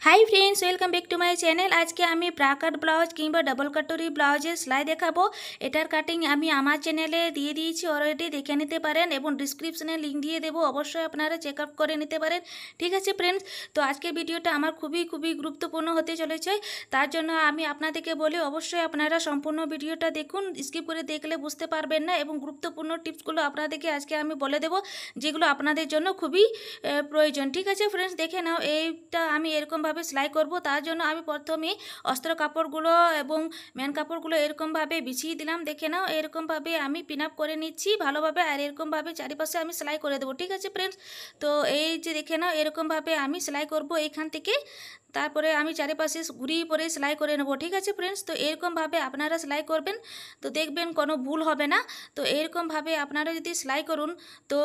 High friends welcome back to my channel. आज के आमी ब्रा काट ब्लाउज किंबा डबल काटोरी ब्लाउजे सेलाई देखाबो। एटार काटिंग आमी आमार चैनेले दिए दिएछि अलरेडी, देखे निते पारेन एबं डिस्क्रिप्शने लिंक दिए देबो, अवश्य आपनारा चेकआउट करे निते पारेन। ठीक आछे फ्रेंड्स, तो आजके भिडियोटा आमार खुबই गुरुत्वपूर्ण होते चलेছে। तार जोन्नो आमी आपनादेरके बলি अवश्य आपनारा सम्पूर्ण भिडियोटा देखुन, स्किप करे देखले बुझते पारबेन ना एबं गुरुत्वपूर्ण टिप्सगुलो आपनादेरके आजके आमी बले देबो जेगुलो आपनादेर जोन्नो खुबই प्रयोजन। ठीक आछे फ्रेंड्स, देखे नाओ এইটা আমি এরকম ভাবে সেলাই করব। তার জন্য আমি প্রথমে অস্ত্র কাপড়গুলো এবং মেন কাপড়গুলো এরকম ভাবে বিছিয়ে দিলাম। দেখে নাও এরকম ভাবে আমি পিন আপ করে নিচ্ছি ভালোভাবে, আর এরকম ভাবে চারিপাশে আমি সেলাই করে দেবো। ঠিক আছে ফ্রেন্ডস, তো এই যে দেখে নাও এরকম ভাবে আমি সেলাই করব এইখান থেকে, তারপরে আমি চারিপাশে ঘুরিয়ে পরে সেলাই করে নেব। ঠিক আছে ফ্রেন্ডস, তো এরকমভাবে আপনারা সেলাই করবেন, তো দেখবেন কোনো ভুল হবে না। তো এরকমভাবে আপনারা যদি সেলাই করুন তো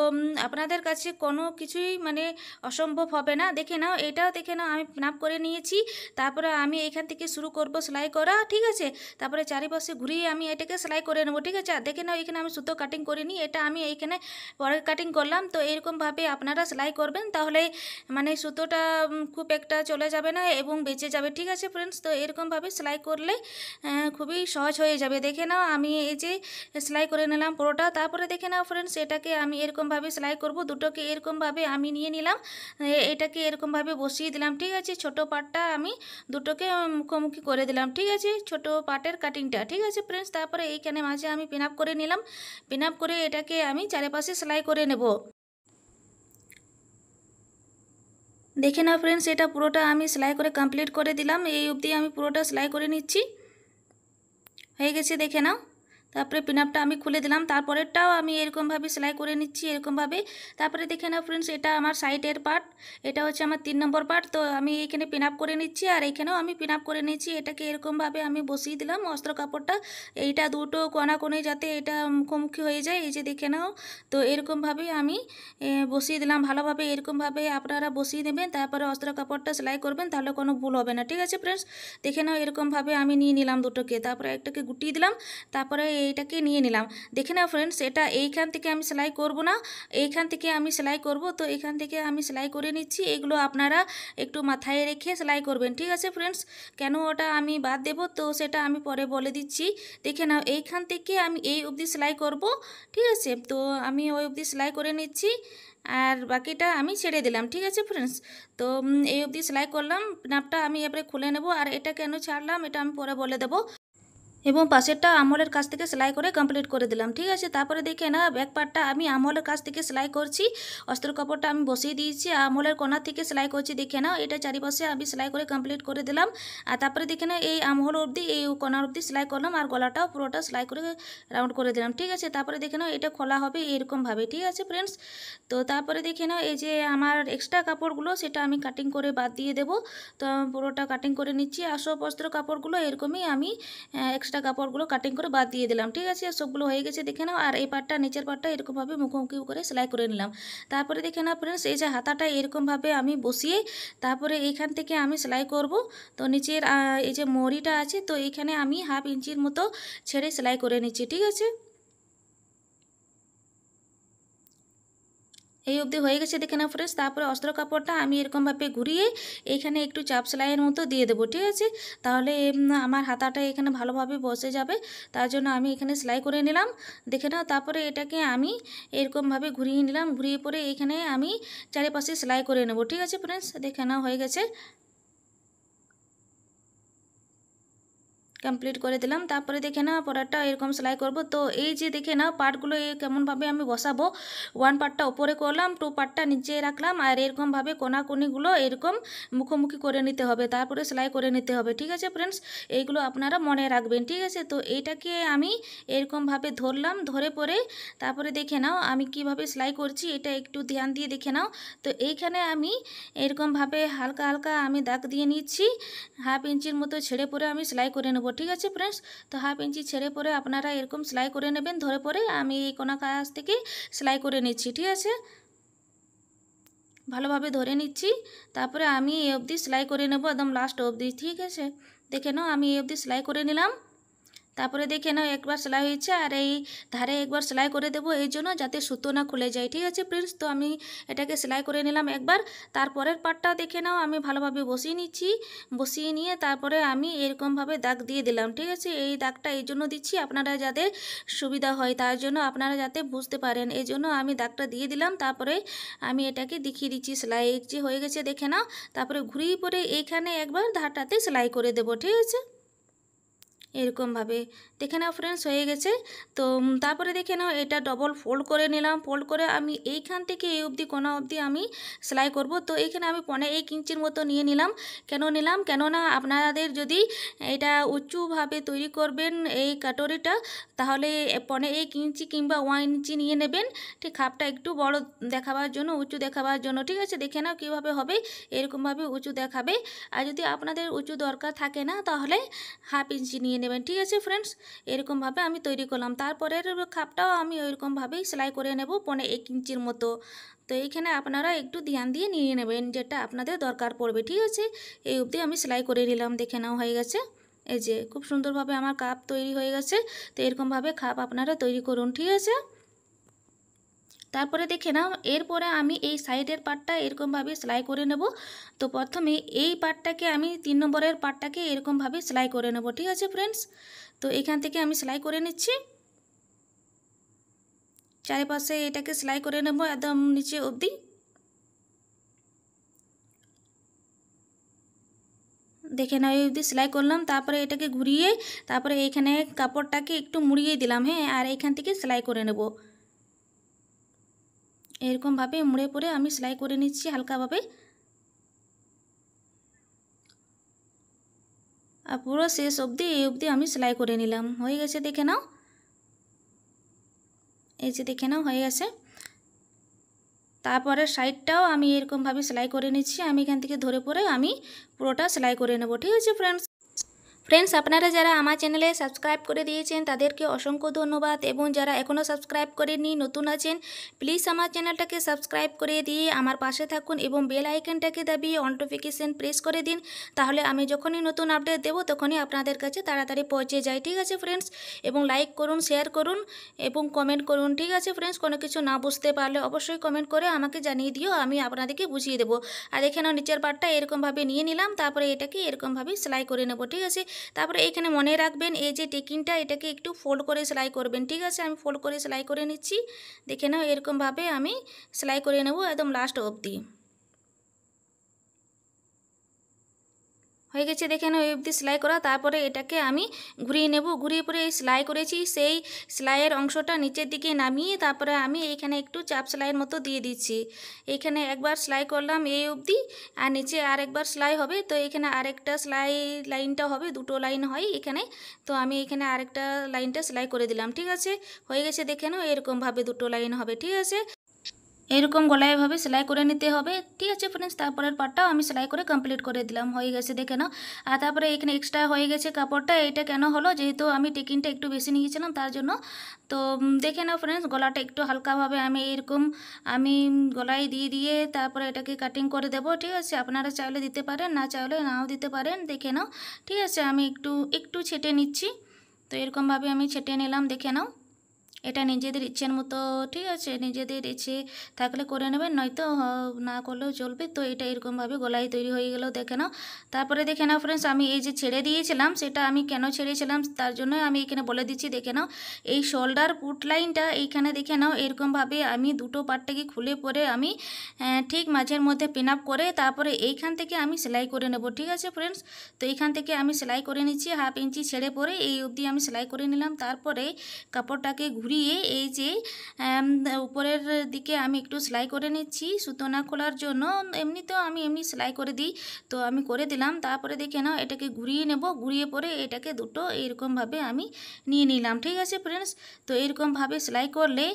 আপনাদের কাছে কোনো কিছুই মানে অসম্ভব হবে না। দেখে নাও এটাও দেখে নাও আমি নাপ করে নিয়েছি, তারপরে আমি এখান থেকে শুরু করব সেলাই করা। ঠিক আছে, তারপরে চারিপাশে ঘুরিয়ে আমি এটাকে সেলাই করে নেব। ঠিক আছে, আর দেখে নাও এখানে আমি সুতো কাটিং করিনি, এটা আমি এইখানে পরে কাটিং করলাম। তো এরকমভাবে আপনারা সেলাই করবেন, তাহলে মানে সুতোটা খুব একটা চলে যাবে না এবং বেঁচে যাবে। ঠিক আছে ফ্রেন্ডস, তো এরকমভাবে সেলাই করলে খুবই সহজ হয়ে যাবে। দেখে নাও আমি এই যে সেলাই করে নিলাম পুরোটা। তারপরে দেখে নাও ফ্রেন্ডস এটাকে আমি এরকমভাবে সেলাই করব। দুটোকে এরকমভাবে আমি নিয়ে নিলাম, এটাকে এরকমভাবে বসিয়ে দিলাম। ঠিক আছে, ছোট পাটটা আমি দুটোকে মুখোমুখি করে দিলাম। ঠিক আছে, ছোট পাটের কাটিংটা। ঠিক আছে ফ্রেন্ডস, তারপরে এইখানে মাঝে আমি পিন আপ করে নিলাম। পিন আপ করে এটাকে আমি চারিপাশে সেলাই করে নেব। দেখে নাও ফ্রেন্ডস এটা পুরোটা আমি সেলাই করে কমপ্লিট করে দিলাম। এই অবধি আমি পুরোটা সেলাই করে নিচ্ছি, হয়ে গেছে দেখে নাও। তারপরে পিন আপটা আমি খুলে দিলাম, তারপরেরটাও আমি এরকমভাবে সেলাই করে নিচ্ছি এরকমভাবে। তারপরে দেখে নাও ফ্রেন্ডস এটা আমার সাইডের পার্ট, এটা হচ্ছে আমার 3 নম্বর পার্ট। তো আমি এখানে পিন আপ করে নিচ্ছি আর এখানেও আমি পিন আপ করে নিচ্ছি। এটাকে এরকমভাবে আমি বসিয়ে দিলাম অস্ত্র কাপড়টা, এইটা দুটো কোণে যাতে এটা মুখোমুখি হয়ে যায়, এই যে দেখে নাও। তো এরকমভাবে আমি বসিয়ে দিলাম ভালোভাবে, এরকমভাবে আপনারা বসিয়ে দেবেন, তারপরে অস্ত্র কাপড়টা সেলাই করবেন, তাহলে কোনো ভুল হবে না। ঠিক আছে ফ্রেন্ডস, দেখে নাও এরকমভাবে আমি নিয়ে নিলাম দুটোকে, তারপরে একটাকে গুটিয়ে দিলাম, তারপরে এইটাকে নিয়ে নিলাম। দেখে নাও ফ্রেন্ডস এটা এইখান থেকে আমি সেলাই করব না, এইখান থেকে আমি সেলাই করব। তো এইখান থেকে আমি সেলাই করে নিচ্ছি। এগুলো আপনারা একটু মাথায় রেখে সেলাই করবেন। ঠিক আছে ফ্রেন্ডস, কেন ওটা আমি বাদ দেব তো সেটা আমি পরে বলে দিচ্ছি। দেখে নাও এইখান থেকে আমি এই অবধি সেলাই করব। ঠিক আছে, তো আমি ওই অবধি সেলাই করে নিচ্ছি আর বাকিটা আমি ছেড়ে দিলাম। ঠিক আছে ফ্রেন্ডস, তো এই অবধি সেলাই করলাম, নাপটা আমি এবারে খুলে নেব। আর এটা কেন ছাড়লাম এটা আমি পরে বলে দেবো। এবং পাশেরটা আমলের কাছ থেকে সেলাই করে কমপ্লিট করে দিলাম। ঠিক আছে, তারপরে দেখে না ব্যাক পার্টটা আমি আমলের কাছ থেকে সেলাই করছি, অস্ত্র কাপড়টা আমি বসিয়ে দিয়েছি, আমলের কোণা থেকে সেলাই করছি। দেখে নাও এটা চারিপাশে আমি সেলাই করে কমপ্লিট করে দিলাম। আর তারপরে দেখে না এই আমহল অবধি এই কোণার অবধি সেলাই করলাম, আর গলাটাও পুরোটা সেলাই করে রাউন্ড করে দিলাম। ঠিক আছে, তারপরে দেখে নাও এটা খোলা হবে এরকমভাবে। ঠিক আছে ফ্রেন্ডস, তো তারপরে দেখে নাও এই যে আমার এক্সট্রা কাপড়গুলো সেটা আমি কাটিং করে বাদ দিয়ে দেবো। তো পুরোটা কাটিং করে নিচ্ছি, আর সব অস্ত্র কাপড়গুলো এরকমই আমি এক্সট্রা কাপড়গুলো কাটিং করে বাদ দিয়ে দিলাম। ঠিক আছে, সবগুলো হয়ে গেছে দেখে নাও। আর এই পার্টটা নিচের পার্টটা এরকমভাবে মুখোমুখি করে সেলাই করে নিলাম। তারপরে দেখে নাও ফ্রেন্ডস এই যে হাতাটা এরকমভাবে আমি বসিয়ে তারপরে এইখান থেকে আমি সেলাই করব। তো নিচের এই যে মহরিটা আছে, তো এইখানে আমি 1/2 ইঞ্চির মতো ছেড়ে সেলাই করে নিচ্ছি। ঠিক আছে, এই অবধি হয়ে গেছে দেখে নাও ফ্রেন্ডস। তারপরে অস্ত্র কাপড়টা আমি এরকমভাবে ঘুরিয়ে এইখানে একটু চাপ সেলাইয়ের মতো দিয়ে দেবো। ঠিক আছে, তাহলে আমার হাতাটা এখানে ভালোভাবে বসে যাবে, তার জন্য আমি এখানে সেলাই করে নিলাম। দেখে নাও তারপরে এটাকে আমি এরকমভাবে ঘুরিয়ে নিলাম, ঘুরিয়ে পরে এখানে আমি চারিপাশে সেলাই করে নেব। ঠিক আছে ফ্রেন্ডস, দেখে নাও হয়ে গেছে, কমপ্লিট করে দিলাম। তারপরে দেখে নাও পরেরটা এরকম সেলাই করব। তো এই যে দেখে নাও পার্টগুলো কেমনভাবে আমি বসাবো, 1 পার্টটা উপরে করলাম, 2 পার্টটা নিচে রাখলাম, আর এরকমভাবে কোনাকুনিগুলো এরকম মুখোমুখি করে নিতে হবে, তারপরে সেলাই করে নিতে হবে। ঠিক আছে ফ্রেন্ডস, এইগুলো আপনারা মনে রাখবেন। ঠিক আছে, তো এইটাকে আমি এরকমভাবে ধরলাম, ধরে পরে তারপরে দেখে নাও আমি কিভাবে সেলাই করছি, এটা একটু ধ্যান দিয়ে দেখে নাও। তো এইখানে আমি এরকমভাবে হালকা হালকা আমি দাগ দিয়ে নিচ্ছি, 1/2 ইঞ্চির মতো ছেড়ে পরে আমি সেলাই করে নেব। ঠিক আছে ফ্রেন্ডস, তো 1/2 ইঞ্চি ছেড়ে পরে আপনারা এরকম সেলাই করে নেবেন, ধরে পরে আমি এই কোনা কাছ থেকে সেলাই করে নিচ্ছি। ঠিক আছে, ভালোভাবে ধরে নিচ্ছি, তারপরে আমি এই অবধি সেলাই করে নেব একদম লাস্ট অবধি। ঠিক আছে, দেখে নাও আমি এই অবধি সেলাই করে নিলাম। তারপরে দেখে নাও একবার সেলাই হয়েছে, আর এই ধারে একবার সেলাই করে দেবো এই জন্য যাতে সুতো না খুলে যায়। ঠিক আছে ফ্রেন্ডস, তো আমি এটাকে সেলাই করে নিলাম একবার। তারপরের পার্টটাও দেখে নাও আমি ভালোভাবে বসিয়ে নিচ্ছি। বসিয়ে নিয়ে তারপরে আমি এরকমভাবে দাগ দিয়ে দিলাম। ঠিক আছে, এই দাগটা এই জন্য দিচ্ছি আপনারা যাদের সুবিধা হয়, তার জন্য আপনারা যাতে বুঝতে পারেন এই জন্য আমি দাগটা দিয়ে দিলাম। তারপরে আমি এটাকে দেখিয়ে দিচ্ছি সেলাই যে হয়ে গেছে দেখে নাও। তারপরে ঘুরিয়ে পরে এইখানে একবার ধারটাতে সেলাই করে দেবো। ঠিক আছে, এরকমভাবে দেখে নাও ফ্রেন্ডস হয়ে গেছে। তো তারপরে দেখে নাও এটা ডবল ফোল্ড করে নিলাম। ফোল্ড করে আমি এইখান থেকে এই অবধি কোনা অবধি আমি সেলাই করব। তো এইখানে আমি 1.5 ইঞ্চির মতো নিয়ে নিলাম। কেন নিলাম, কেননা আপনাদের যদি এটা উঁচুভাবে তৈরি করবেন এই কাটরিটা, তাহলে 1.5 ইঞ্চি কিংবা 1 ইঞ্চি নিয়ে নেবেন। ঠিক খাপটা একটু বড় দেখাবার জন্য, উঁচু দেখাবার জন্য। ঠিক আছে, দেখে নাও কীভাবে হবে, এরকমভাবে উঁচু দেখাবে। আর যদি আপনাদের উঁচু দরকার থাকে না তাহলে 1/2 ইঞ্চি নিয়ে নেবেন। ঠিক আছে ফ্রেন্ডস, এরকমভাবে আমি তৈরি করলাম। তারপরের খাপটাও আমি ওইরকমভাবেই সেলাই করে নেব 1.5 ইঞ্চির মতো। তো এইখানে আপনারা একটু ধ্যান দিয়ে নিয়ে নেবেন যেটা আপনাদের দরকার পড়বে। ঠিক আছে, এই অবধি আমি সেলাই করে নিলাম, দেখে নাও হয়ে গেছে। এই যে খুব সুন্দরভাবে আমার কাপ তৈরি হয়ে গেছে। তো এরকমভাবে খাপ আপনারা তৈরি করুন। ঠিক আছে, তারপরে দেখে নাও এরপরে আমি এই সাইডের পার্টটা এরকমভাবে সেলাই করে নেব। তো প্রথমে এই পার্টটাকে আমি 3 নম্বরের পার্টটাকে এরকমভাবে সেলাই করে নেব। ঠিক আছে ফ্রেন্ডস, তো এখান থেকে আমি সেলাই করে নিচ্ছি। চারিপাশে এটাকে সেলাই করে নেব একদম নিচে অবধি। দেখে নাও এই অবধি সেলাই করলাম। তারপরে এটাকে ঘুরিয়ে তারপরে এইখানে কাপড়টাকে একটু মুড়িয়ে দিলাম, হ্যাঁ, আর এইখান থেকে সেলাই করে নেব। এরকমভাবে মুড়ে পরে আমি সেলাই করে নিচ্ছি হালকাভাবে। আর পুরো শেষ অবধি এই অবধি আমি সেলাই করে নিলাম, হয়ে গেছে দেখে নাও। এই যে দেখে নাও হয়ে গেছে। তারপরে সাইডটাও আমি এরকমভাবে সেলাই করে নিচ্ছি। আমি এখান থেকে ধরে পরে আমি পুরোটা সেলাই করে নেব। ঠিক আছে ফ্রেন্ডস, আপনারা যারা আমার চ্যানেলে সাবস্ক্রাইব করে দিয়েছেন তাদেরকে অসংখ্য ধন্যবাদ, এবং যারা এখনও সাবস্ক্রাইব করেননি নতুন আছেন প্লিজ আমার চ্যানেলটাকে সাবস্ক্রাইব করে দিয়ে আমার পাশে থাকুন এবং বেল আইকনটাকে দাবিয়ে অল নোটিফিকেশন প্রেস করে দিন। তাহলে আমি যখনই নতুন আপডেট দেবো তখনই আপনাদের কাছে তাড়াতাড়ি পৌঁছে যায়। ঠিক আছে ফ্রেন্ডস, এবং লাইক করুন, শেয়ার করুন এবং কমেন্ট করুন। ঠিক আছে ফ্রেন্ডস, কোনো কিছু না বুঝতে পারলে অবশ্যই কমেন্ট করে আমাকে জানিয়ে দিও, আমি আপনাদেরকে বুঝিয়ে দেবো। আর এখানে নিচের পার্টটা এরকমভাবে নিয়ে নিলাম। তারপরে এটাকে এরকমভাবে সেলাই করে নেব। ঠিক আছে, তারপরে এখানে মনে রাখবেন এই যে টেকিংটা এটাকে একটু ফোল্ড করে সেলাই করবেন। ঠিক আছে, আমি ফোল্ড করে সেলাই করে নিচ্ছি। দেখে নাও এরকমভাবে আমি সেলাই করে নেব একদম লাস্ট অবধি। হয়ে গেছে দেখে নাও এই অবধি সেলাই করা। তারপরে এটাকে আমি ঘুরিয়ে নেব। ঘুরিয়ে পরে এই সেলাই করেছি সেই সেলাইয়ের অংশটা নিচের দিকে নামিয়ে তারপরে আমি এইখানে একটু চাপ সেলাইয়ের মতো দিয়ে দিচ্ছি। এইখানে একবার সেলাই করলাম এই অবধি, আর নিচে আরেকবার সেলাই হবে। তো এখানে আরেকটা সেলাই লাইনটা হবে, দুটো লাইন হয় এখানে। তো আমি এখানে আরেকটা লাইনটা সেলাই করে দিলাম। ঠিক আছে, হয়ে গেছে দেখে নাও এরকমভাবে দুটো লাইন হবে। ঠিক আছে, এরকম গলায়ভাবে সেলাই করে নিতে হবে। ঠিক আছে ফ্রেন্ডস, তারপরের পার্টটাও আমি সেলাই করে কমপ্লিট করে দিলাম, হয়ে গেছে দেখে নাও। আর তারপরে এখানে এক্সট্রা হয়ে গেছে কাপড়টা, এটা কেন হলো, যেহেতু আমি টেকিংটা একটু বেশি নিয়েছিলাম তার জন্য। তো দেখে নাও ফ্রেন্ডস, গলাটা একটু হালকাভাবে আমি এরকম আমি গলায় দিয়ে দিয়ে তারপরে এটাকে কাটিং করে দেব। ঠিক আছে, আপনারা চাইলে দিতে পারেন, না চাইলে নাও দিতে পারেন, দেখে নাও। ঠিক আছে, আমি একটু একটু ছেটে নিচ্ছি। তো এরকমভাবে আমি ছেটে নিলাম, দেখে নাও। এটা নিজেদের ইচ্ছের মতো, ঠিক আছে, নিজেদের ইচ্ছে থাকলে করে নেবেন, নয়তো না করলেও চলবে। তো এটা এরকমভাবে গলায় তৈরি হয়ে গেল, দেখে নাও। তারপরে দেখে নাও ফ্রেন্ডস, আমি এই যে ছেড়ে দিয়েছিলাম সেটা আমি কেন ছেড়েছিলাম তার জন্য আমি এখানে বলে দিচ্ছি। দেখে নাও এই শোল্ডার পুট লাইনটা এইখানে দেখে নাও এরকমভাবে আমি দুটো পার্টটাকে খুলে পরে আমি ঠিক মাঝের মধ্যে পিন আপ করে তারপরে এইখান থেকে আমি সেলাই করে নেব। ঠিক আছে ফ্রেন্ডস, তো এইখান থেকে আমি সেলাই করে নিচ্ছি, 1/2 ইঞ্চি ছেড়ে পরে এই অবধি আমি সেলাই করে নিলাম। তারপরে কাপড়টাকে ঘুরিয়ে এই যে উপরের দিকে আমি একটু সেলাই করে নিচ্ছি সুতো না খোলার জন্য। এমনিতেও আমি এমনি সেলাই করে দিই, তো আমি করে দিলাম। তারপরে দেখে নাও এটাকে ঘুরিয়ে নেব, ঘুরিয়ে পরে এটাকে দুটো এরকমভাবে আমি নিয়ে নিলাম। ঠিক আছে ফ্রেন্ডস, তো এরকমভাবে সেলাই করলে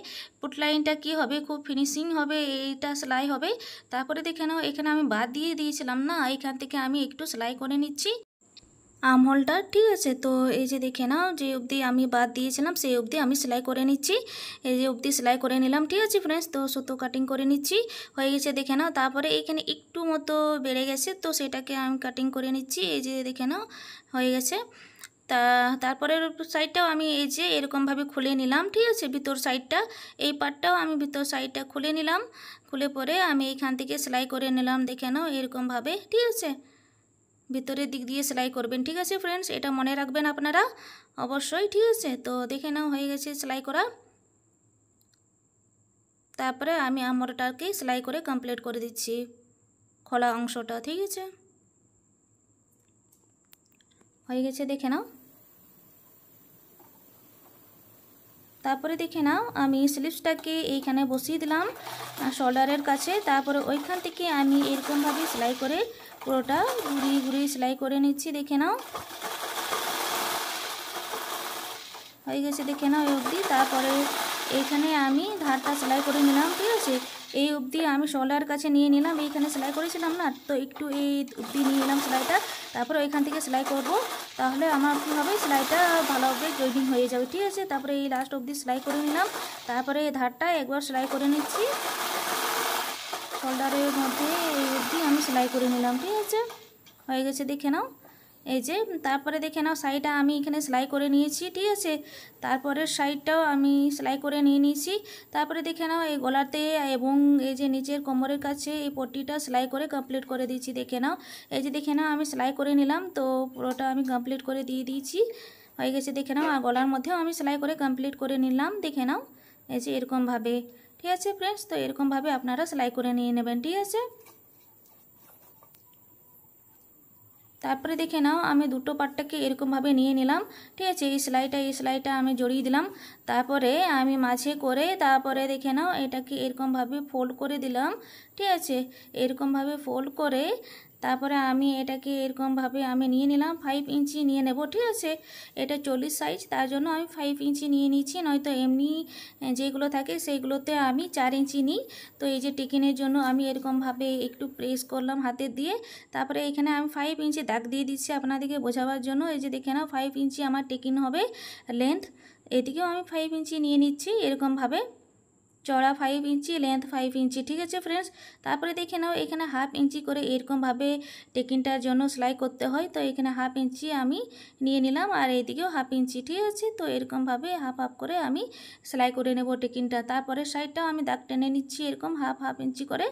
পুটলাইনটা কি হবে, খুব ফিনিশিং হবে, এইটা সেলাই হবে। তারপরে দেখে নাও এখানে আমি বাদ দিয়ে দিয়েছিলাম না, এখান থেকে আমি একটু সেলাই করে নিচ্ছি আমহোলটা। ঠিক আছে, তো এই যে দেখে নাও যে অবধি আমি বাদ দিয়েছিলাম সেই অবধি আমি সেলাই করে নিচ্ছি। এই যে অবধি সেলাই করে নিলাম। ঠিক আছে ফ্রেন্ডস, তো সুতো কাটিং করে নিচ্ছি, হয়ে গেছে দেখে নাও। তারপরে এখানে একটু মতো বেড়ে গেছে, তো সেটাকে আমি কাটিং করে নিচ্ছি। এই যে দেখে নাও হয়ে গেছে। তারপরের সাইডটাও আমি এই যে এরকমভাবে খুলে নিলাম, ঠিক আছে। ভিতর সাইডটা, এই পার্টটাও আমি ভিতর সাইডটা খুলে নিলাম। খুলে পরে আমি এইখান থেকে সেলাই করে নিলাম, দেখে নাও এরকমভাবে, ঠিক আছে। ভিতরের দিক দিয়ে সেলাই করবেন, ঠিক আছে ফ্রেন্ডস, এটা মনে রাখবেন আপনারা অবশ্যই, ঠিক আছে। তো দেখে নাও হয়ে গেছে সেলাই করা। তারপরে আমি আমরাটাকে সেলাই করে কমপ্লিট করে দিচ্ছি, খোলা অংশটা, ঠিক আছে। হয়ে গেছে, দেখে নাও। তারপরে দেখে নাও আমি স্লিভসটাকে এইখানে বসিয়ে দিলাম শোল্ডারের কাছে। তারপরে ওইখান থেকে আমি এরকমভাবে সেলাই করে পুরোটা ঘুরিয়ে ঘুরিয়ে সেলাই করে নিচ্ছি, দেখে নাও। হয়ে গেছে, দেখে নাও এই অবধি। তারপরে এইখানে আমি ধারটা সেলাই করে নিলাম, ঠিক আছে। এই অবধি আমি শোল্ডারের কাছে নিয়ে নিলাম, এইখানে সেলাই করেছিলাম না, তো একটু এই অবধি নিয়ে নিলাম সেলাইটা। তারপরে ওইখান থেকে সেলাই করব, তাহলে আমার কী হবে, সেলাইটা ভালোভাবে জয়েনিং হয়ে যাবে, ঠিক আছে। তারপরে এই লাস্ট অবধি সেলাই করে নিলাম। তারপরে এই ধারটা একবার সেলাই করে নিচ্ছি, শোল্ডারের মধ্যে এই অবধি আমি সেলাই করে নিলাম, ঠিক আছে। হয়ে গেছে, দেখে নাও এই যে। তারপরে দেখে নাও সাইডটা আমি এখানে সেলাই করে নিয়েছি, ঠিক আছে। তারপরের সাইডটাও আমি সেলাই করে নিয়ে নিয়েছি। তারপরে দেখে নাও এই গলাতে এবং এই যে নিচের কোমরের কাছে এই পট্টিটা সেলাই করে কমপ্লিট করে দিয়েছি, দেখে নাও। এই যে দেখে নাও আমি সেলাই করে নিলাম, তো পুরোটা আমি কমপ্লিট করে দিয়ে দিয়েছি। হয়ে গেছে, দেখে নাও। আর গলার মধ্যেও আমি সেলাই করে কমপ্লিট করে নিলাম, দেখে নাও এই যে এরকমভাবে, ঠিক আছে ফ্রেন্ডস। তো এরকমভাবে আপনারা সেলাই করে নিয়ে নেবেন, ঠিক আছে। তারপরে দেখে নাও আমি দুটো পার্টটাকে এরকমভাবে নিয়ে নিলাম, ঠিক আছে। এই সেলাইটা আমি জড়িয়ে দিলাম। তারপরে আমি মাঝে করে তারপরে দেখে নাও এটাকে এরকমভাবে ফোল্ড করে দিলাম, ঠিক আছে। এরকমভাবে ফোল্ড করে তারপরে আমি এটাকে এরকমভাবে আমি নিয়ে নিলাম, 5 ইঞ্চি নিয়ে নেব, ঠিক আছে। এটা 40 সাইজ, তার জন্য আমি 5 ইঞ্চি নিয়ে নিচ্ছি, নয়তো এমনি যেগুলো থাকে সেইগুলোতে আমি 4 ইঞ্চি নিই। তো এই যে টিকিনের জন্য আমি এরকমভাবে একটু প্রেস করলাম হাতে দিয়ে। তারপরে এখানে আমি 5 ইঞ্চি দাগ দিয়ে দিচ্ছি আপনাদেরকে বোঝাবার জন্য। এই যে দেখে নাও 5 ইঞ্চি আমার টিকিন হবে লেন্থ। এদিকেও আমি 5 ইঞ্চি নিয়ে নিচ্ছি এরকমভাবে, চড়া 5 ইঞ্চি, লেন্থ 5 ইঞ্চি, ঠিক আছে ফ্রেন্ডস। তারপরে দেখে নাও এখানে 1/2 ইঞ্চি করে এরকমভাবে টেকিনটার জন্য সেলাই করতে হয়, তো এখানে 1/2 ইঞ্চি আমি নিয়ে নিলাম, আর এইদিকেও 1/2 ইঞ্চি, ঠিক আছে। তো এরকমভাবে হাফ হাফ করে আমি সেলাই করে নেব টেকিনটা। তারপরে সাইডটাও আমি দাগ টেনে নিচ্ছি এরকম হাফ ইঞ্চি করে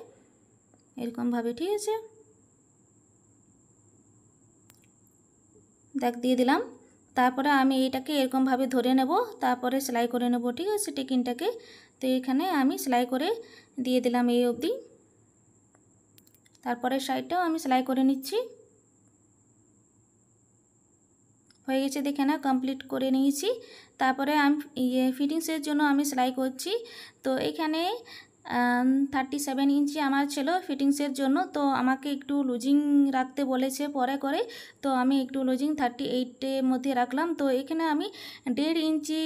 এরকমভাবে, ঠিক আছে। দাগ দিয়ে দিলাম। তারপরে আমি এটাকে এরকমভাবে ধরে নেব, তারপরে সেলাই করে নেব, ঠিক আছে টেকিনটাকে। তো এখানে আমি সেলাই করে দিয়ে দিলাম এই অবধি। তারপরে সাইডটাও আমি সেলাই করে নিচ্ছি। হয়ে গেছে, দেখে না কমপ্লিট করে নিয়েছি। তারপরে আমি ফিটিংসের জন্য আমি সেলাই করছি। তো এখানে 37 ইঞ্চি আমার ছিল ফিটিংসের জন্য, তো আমাকে একটু লুজিং রাখতে বলেছে পরে করে, তো আমি একটু লুজিং 38-এর মধ্যে রাখলাম। তো এখানে আমি 1.5 ইঞ্চি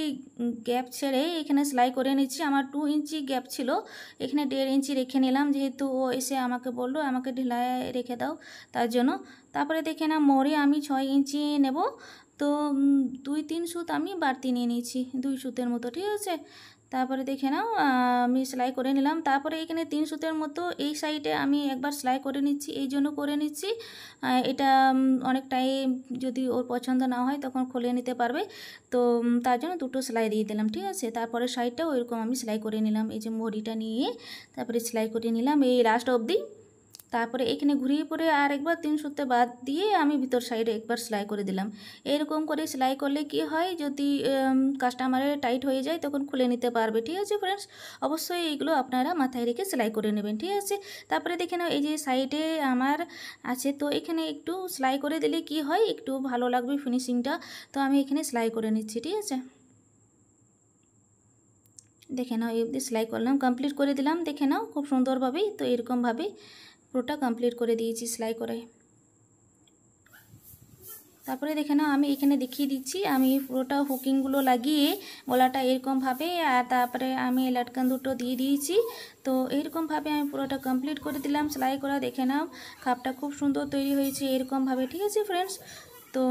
গ্যাপ ছেড়ে এখানে সেলাই করে নিচ্ছি। আমার 2 ইঞ্চি গ্যাপ ছিল, এখানে 1.5 ইঞ্চি রেখে নিলাম, যেহেতু ও এসে আমাকে বললো আমাকে ঢিলায় রেখে দাও, তার জন্য। তারপরে দেখে না মোড়ে আমি 6 ইঞ্চি নেব, তো 2-3 সুত আমি বাড়তি নিয়ে নিয়েছি, 2 সুতের মতো, ঠিক আছে। তারপরে দেখে নাও আমি সেলাই করে নিলাম। তারপরে এখানে 3 সুতের মতো এই সাইডে আমি একবার সেলাই করে নিচ্ছি, এই জন্য করে নিচ্ছি। এটা অনেকটাই যদি ওর পছন্দ না হয় তখন খুলে নিতে পারবে, তো তার জন্য দুটো সেলাই দিয়ে দিলাম, ঠিক আছে। তারপরে সাইডটাও ওইরকম আমি সেলাই করে নিলাম, এই যে মড়িটা নিয়ে তারপরে সেলাই করে নিলাম এই লাস্ট অবধি। তারপরে এখানে ঘুরিয়ে পরে আর একবার 3 সুতে বাদ দিয়ে আমি ভিতর সাইডে একবার সেলাই করে দিলাম। এরকম করে সেলাই করলে কি হয়, যদি কাস্টমারের টাইট হয়ে যায় তখন খুলে নিতে পারবে, ঠিক আছে ফ্রেন্ডস। অবশ্যই এইগুলো আপনারা মাথায় রেখে সেলাই করে নেবেন, ঠিক আছে। তারপরে দেখে নাও এই যে সাইডে আমার আছে, তো এখানে একটু সেলাই করে দিলে কি হয়, একটু ভালো লাগবে ফিনিশিংটা। তো আমি এখানে সেলাই করে নিচ্ছি, ঠিক আছে। দেখে নাও এই অবধি সেলাই করলাম, কমপ্লিট করে দিলাম, দেখে নাও খুব সুন্দরভাবেই। তো এরকমভাবে পুরোটা কমপ্লিট করে দিয়েছি সেলাই করে। তারপরে দেখে নাও আমি এখানে দেখিয়ে দিচ্ছি, আমি পুরোটা হুকিংগুলো লাগিয়ে গলাটা এরকমভাবে, আর তারপরে আমি লটকান দুটো দিয়ে দিয়েছি। তো এইরকমভাবে আমি পুরোটা কমপ্লিট করে দিলাম সেলাই করা। দেখে নাও খাপটা খুব সুন্দর তৈরি হয়েছে এরকমভাবে, ঠিক আছে ফ্রেন্ডস। তো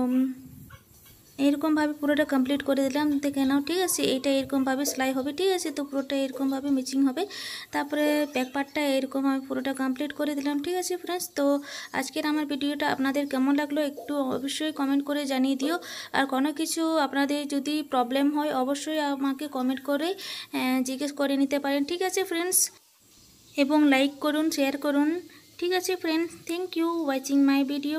এরকমভাবে পুরোটা কমপ্লিট করে দিলাম, দেখে নাও। ঠিক আছে, এইটা এরকমভাবে সেলাই হবে। ঠিক আছে, তো পুরোটা এরকমভাবে ম্যাচিং হবে। তারপরে ব্যাক পার্টটা এরকম আমি পুরোটা কমপ্লিট করে দিলাম। ঠিক আছে ফ্রেন্ডস, তো আজকের আমার ভিডিওটা আপনাদের কেমন লাগলো একটু অবশ্যই কমেন্ট করে জানিয়ে দিও। আর কোনো কিছু আপনাদের যদি প্রবলেম হয় অবশ্যই আমাকে কমেন্ট করে জিজ্ঞেস করে নিতে পারেন। ঠিক আছে ফ্রেন্ডস, এবং লাইক করুন, শেয়ার করুন। ঠিক আছে friends, thank you watching my video.